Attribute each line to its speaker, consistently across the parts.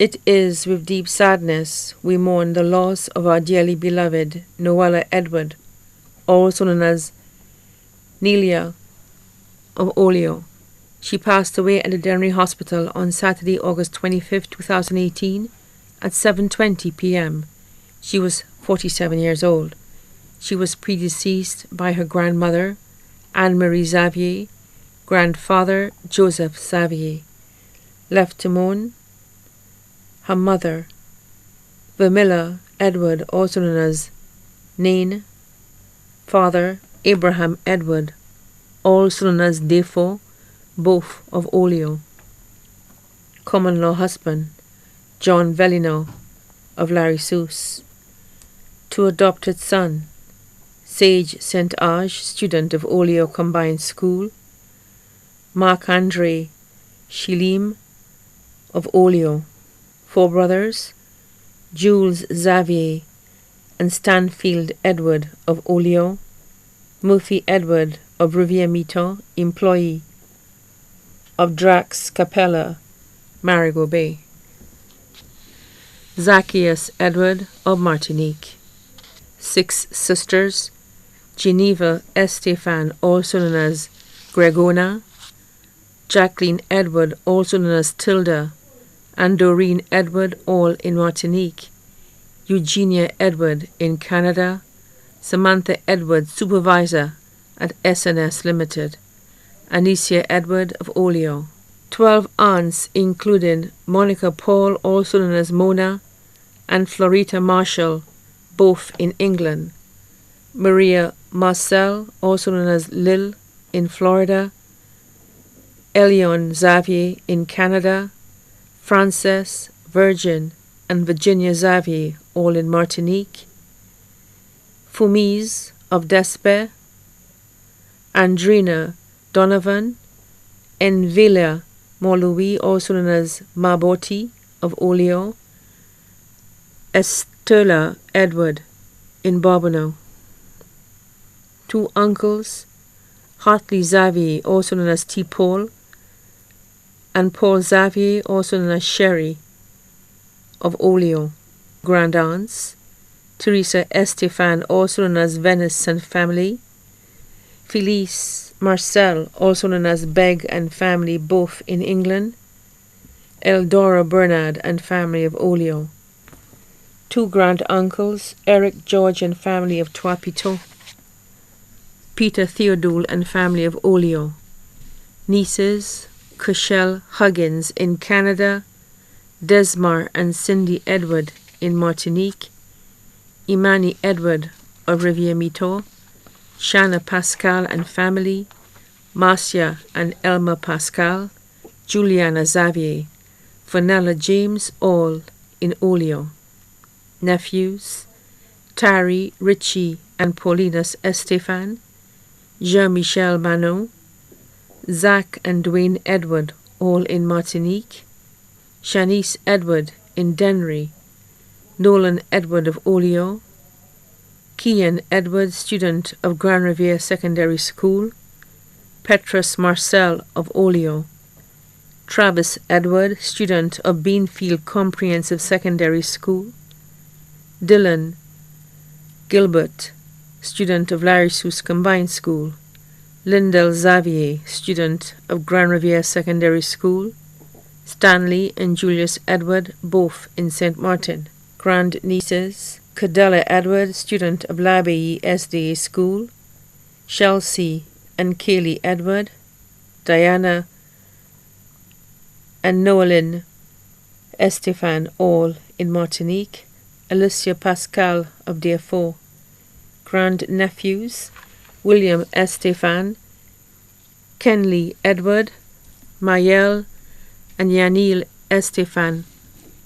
Speaker 1: It is with deep sadness we mourn the loss of our dearly beloved Noella Edward, also known as Nelia of Olio. She passed away at the Dennery Hospital on Saturday, August 25, 2018 at 7:20 p.m. She was 47 years old. She was predeceased by her grandmother, Anne-Marie Xavier, grandfather, Joseph Xavier. Left to mourn, her mother, Vermilla Edward, also known as Nain, father, Abraham Edward, also known as Defo, both of Olio, common-law husband, John Velino of Larry Seuss, two adopted son, Sage St. Arge, student of Olio Combined School, Marc-Andre Chilim of Olio, four brothers, Jules Xavier and Stanfield Edward of Olio, Murphy Edward of Riviera Mito, employee of Drax Capella, Marigot Bay, Zacchaeus Edward of Martinique. Six sisters, Geneva Estefan, also known as Gregona, Jacqueline Edward, also known as Tilda, and Doreen Edward, all in Martinique, Eugenia Edward in Canada, Samantha Edward, supervisor at SNS Limited, Anicia Edward of Olio. 12 aunts including Monica Paul, also known as Mona, and Florita Marshall, both in England, Maria Marcel, also known as Lil, in Florida, Elion Xavier in Canada, Frances, Virgin, and Virginia Xavier, all in Martinique, Fumise of Despe, Andrina Donovan, Envilla Mouloui, also known as Maboti of Olio, Estella Edward in Bobino. Two uncles, Hartley Xavier, also known as T. Paul, and Paul Xavier, also known as Sherry of Olio. Grandaunts, Teresa Estefan, also known as Venice and family, Felice Marcel, also known as Begg and family, both in England, Eldora Bernard and family of Olio. Two grand-uncles, Eric George and family of Tuapito, Peter Theodule and family of Olio. Nieces, Cushelle Huggins in Canada, Desmar and Cindy Edward in Martinique, Imani Edward of Riviera Mito, Shanna Pascal and family, Marcia and Elma Pascal, Juliana Xavier, Vanella James, all in Olio. Nephews, Tari, Richie, and Paulinus Estefan, Jean-Michel Manon, Zach and Dwayne Edward, all in Martinique, Shanice Edward in Dennery, Nolan Edward of Olio, Kian Edward, student of Grand Riviere Secondary School, Petrus Marcel of Olio, Travis Edward, student of Beanfield Comprehensive Secondary School, Dylan Gilbert, student of Larry Seuss Combined School, Lindell Xavier, student of Grand Riviere Secondary School, Stanley and Julius Edward, both in St. Martin. Grandnieces, Cadella Edward, student of L'Abbaye SDA School, Chelsea and Kaylee Edward, Diana and Noeline Estefan, all in Martinique, Alicia Pascal of Deerfort. Grand-nephews, William Estefan, Kenley Edward, Mayel and Yanil Estefan,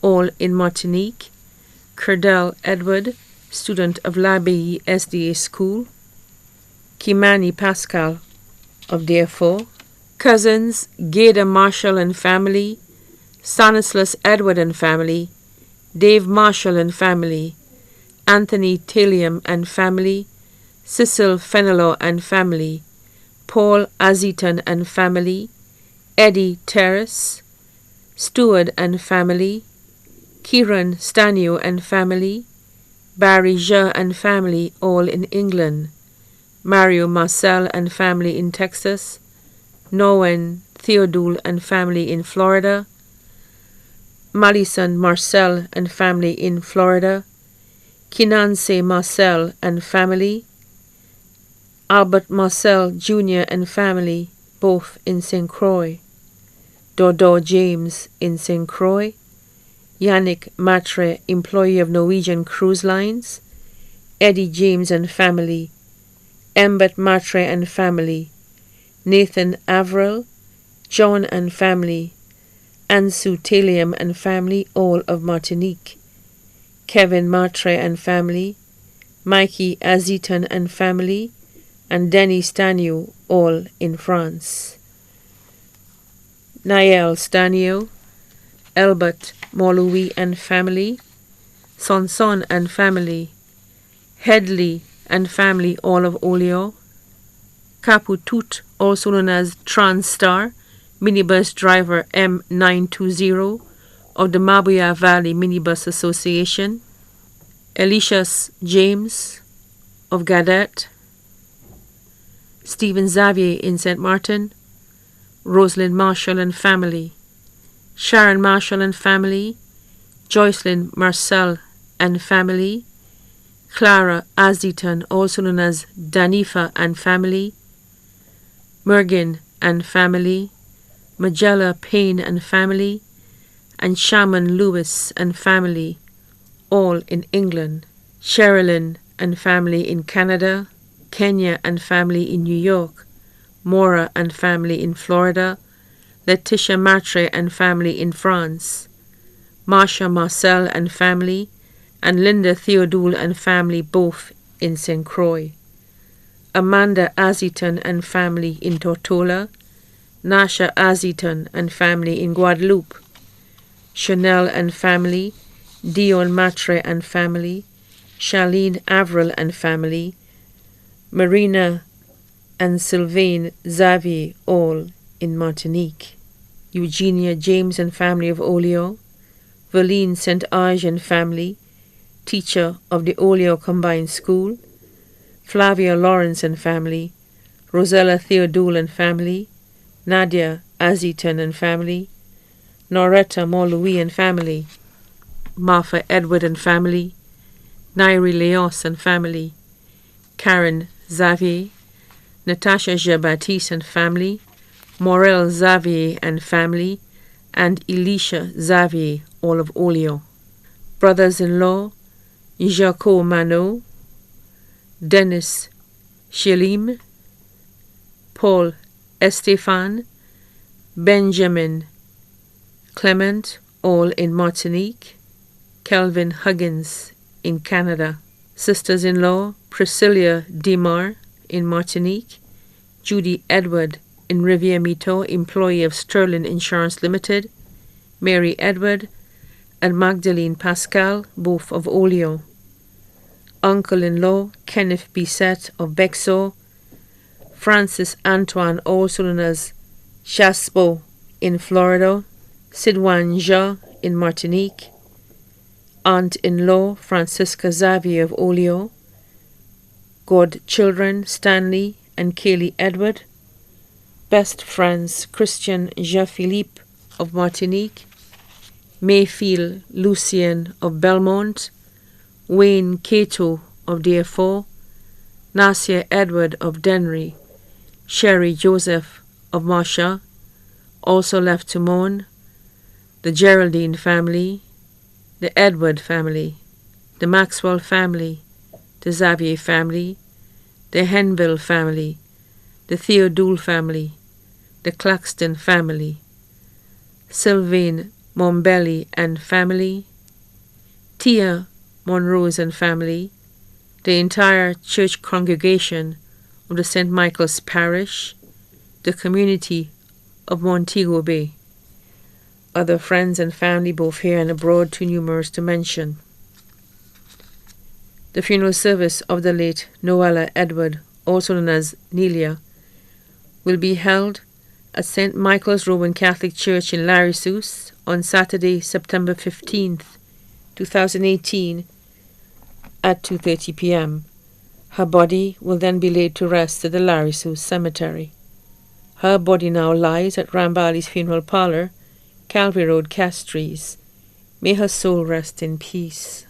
Speaker 1: all in Martinique, Curdell Edward, student of L'Abbaye SDA School, Kimani Pascal of Deerfort. Cousins, Gada Marshall and family, Stanislas Edward and family, Dave Marshall and family, Anthony Talium and family, Cecil Fenelon and family, Paul Aziton and family, Eddie Terrace, Stewart and family, Kieran Stanio and family, Barry Je and family, all in England, Mario Marcel and family in Texas, Noen Theodule and family in Florida, Malison Marcel and family in Florida, Kinanse Marcel and family, Albert Marcel Jr. and family, both in St. Croix, Dodo James in St. Croix, Yannick Matre, employee of Norwegian Cruise Lines, Eddie James and family, Embet Matre and family, Nathan Averill, John and family, Ansu Talium and family, all of Martinique, Kevin Matre and family, Mikey Aziton and family, and Denny Stanio, all in France. Nael Stanio, Albert Moloui and family, Sonson and family, Headley and family, all of Olio, Kaputut, also known as Transstar, minibus driver M920 of the Mabuya Valley Minibus Association, Elicius James of Gadet, Stephen Xavier in St. Martin, Rosalind Marshall and family, Sharon Marshall and family, Joycelyn Marcel and family, Clara Aziton, also known as Danifa and family, Mergin and family, Magella Payne and family, and Shaman Lewis and family, all in England, Sherilyn and family in Canada, Kenya and family in New York, Mora and family in Florida, Letitia Matre and family in France, Marsha Marcel and family, and Linda Theodule and family, both in St. Croix, Amanda Aziton and family in Tortola, Nasha Aziton and family in Guadeloupe, Chanel and family, Dion Matre and family, Charlene Averill and family, Marina and Sylvain Xavier, all in Martinique, Eugenia James and family of Olio, Verline St. Ange and family, teacher of the Olio Combined School, Flavia Lawrence and family, Rosella Theodule and family, Nadia Aziton and family, Noretta Moloui and family, Martha Edward and family, Nairi Leos and family, Karen Xavier, Natasha Jean-Baptiste and family, Morel Xavier and family, and Elisha Xavier, all of Olio. Brothers-in-law, Jaco Mano, Dennis Shelim, Paul Estefan, Benjamin Clement, all in Martinique, Kelvin Huggins in Canada. Sisters-in-law, Priscilla Dimar in Martinique, Judy Edward in Rivière-Mito, employee of Sterling Insurance Limited, Mary Edward, and Magdalene Pascal, both of Olio. Uncle-in-law, Kenneth Bissett of Bexo, Francis Antoine, also known as Chaspo in Florida, Sidwan Ja in Martinique, aunt-in-law, Francisca Xavier of Olio, godchildren, Stanley and Kaylee Edward, best friends, Christian Jean-Philippe of Martinique, Mayfield Lucien of Belmont, Wayne Cato of DFO, Nasia Edward of Denry, Sherry Joseph of Marsha, also left to mourn, the Geraldine family, the Edward family, the Maxwell family, the Xavier family, the Henville family, the Theodule family, the Claxton family, Sylvain Mombelli and family, Tia Monrose and family, the entire church congregation of the St. Michael's Parish, the community of Montego Bay, other friends and family both here and abroad, too numerous to mention. The funeral service of the late Noella Edward, also known as Nelia, will be held at St. Michael's Roman Catholic Church in Larissus on Saturday, September 15th, 2018 at 2:30 p.m. Her body will then be laid to rest at the Larisu Cemetery. Her body now lies at Rambali's Funeral Parlour, Calvary Road, Castries. May her soul rest in peace.